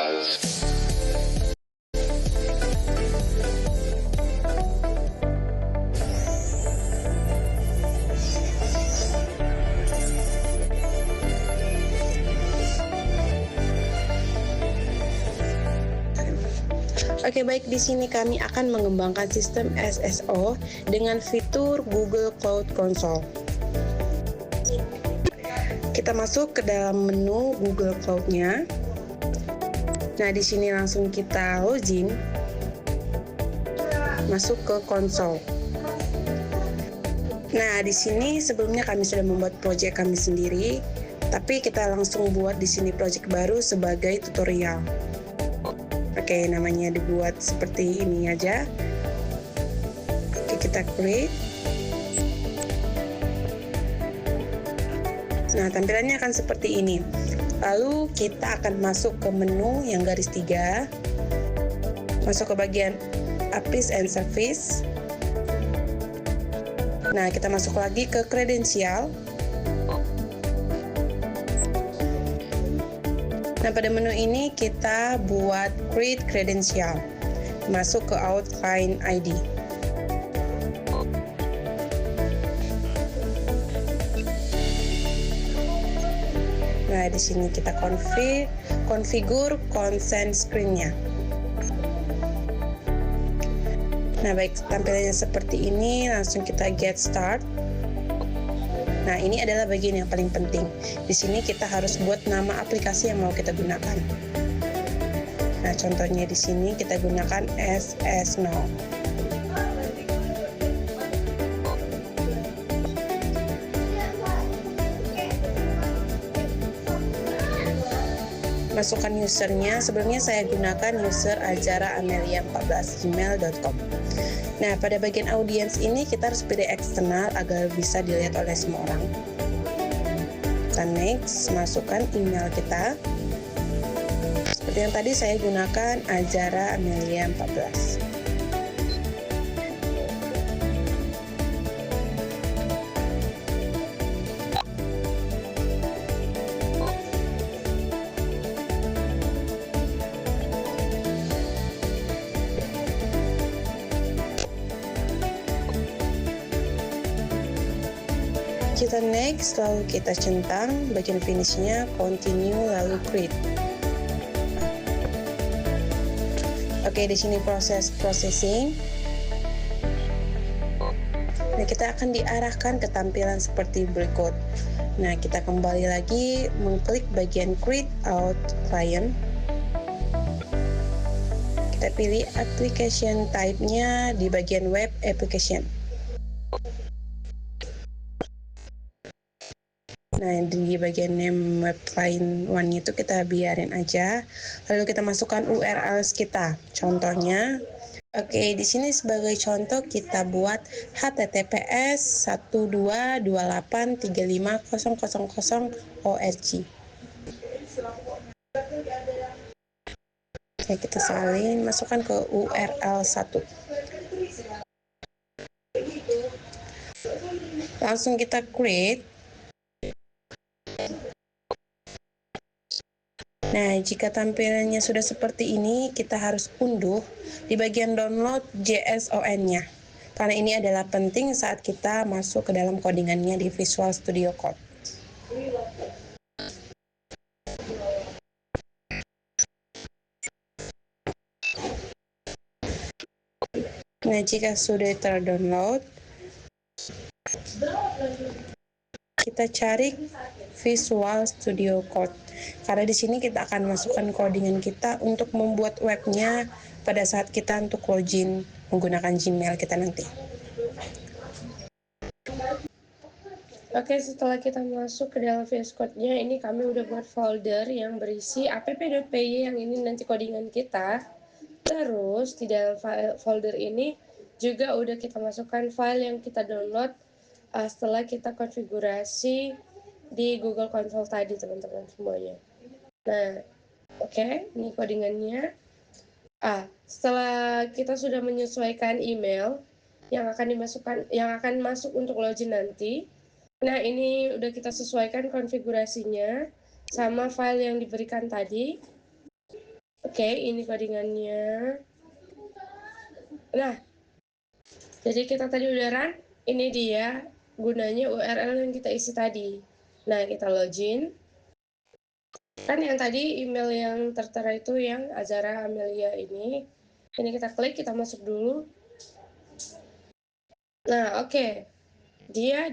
Oke, baik, di sini kami akan mengembangkan sistem SSO dengan fitur Google Cloud Console. Kita masuk ke dalam menu Google Cloud-nya. Nah, di sini langsung kita login. Masuk ke konsol. Nah, di sini sebelumnya kami sudah membuat project kami sendiri, tapi kita langsung buat di sini project baru sebagai tutorial. Oke, namanya dibuat seperti ini aja. Oke, kita create. Nah, tampilannya akan seperti ini. Lalu kita akan masuk ke menu yang garis 3. Masuk ke bagian Apps and Service. Nah, kita masuk lagi ke kredensial. Nah, pada menu ini kita buat create credential. Masuk ke outline ID. Nah, di sini kita configure consent screen-nya. Nah, baik, tampilannya seperti ini. Langsung kita get start. Nah, ini adalah bagian yang paling penting. Di sini kita harus buat nama aplikasi yang mau kita gunakan. Nah, contohnya di sini kita gunakan SSNow. Masukkan usernya. Sebelumnya saya gunakan user ajara.amelia14gmail.com. Nah, pada bagian audiens ini kita harus pilih eksternal agar bisa dilihat oleh semua orang. Kita next, masukkan email kita. Seperti yang tadi saya gunakan Ajara Amelia 14. Kita next, lalu kita centang bagian finishnya, continue, lalu create. Oke, di sini proses processing. Nah, kita akan diarahkan ke tampilan seperti berikut. Nah, kita kembali lagi mengklik bagian create out client. Kita pilih application type-nya di bagian web application. Nah, di bagian name web client 1 itu kita biarin aja. Lalu kita masukkan URL kita. Contohnya, oke, di sini sebagai contoh kita buat https://122.835.000.org. Oke, kita salin, masukkan ke URL 1. Langsung kita create. Nah, jika tampilannya sudah seperti ini, kita harus unduh di bagian download JSON-nya. Karena ini adalah penting saat kita masuk ke dalam codingannya di Visual Studio Code. Nah, jika sudah terdownload, kita cari Visual Studio Code. Karena di sini kita akan masukkan codingan kita untuk membuat webnya pada saat kita untuk login menggunakan Gmail kita nanti. Oke, setelah kita masuk ke dalam VS Code-nya, ini kami udah buat folder yang berisi app.py yang ini nanti codingan kita. Terus di dalam folder ini juga udah kita masukkan file yang kita download setelah kita konfigurasi di Google Console tadi, teman-teman semuanya. Nah, oke, ini codingannya. Setelah kita sudah menyesuaikan email yang akan masuk untuk login nanti. Nah, ini udah kita sesuaikan konfigurasinya sama file yang diberikan tadi. Oke, ini codingannya. Nah, jadi kita tadi udah run, ini dia gunanya URL yang kita isi tadi. Nah, kita login. Kan yang tadi email yang tertera itu yang Azara Amelia ini. Ini kita klik, kita masuk dulu. Nah, oke. Dia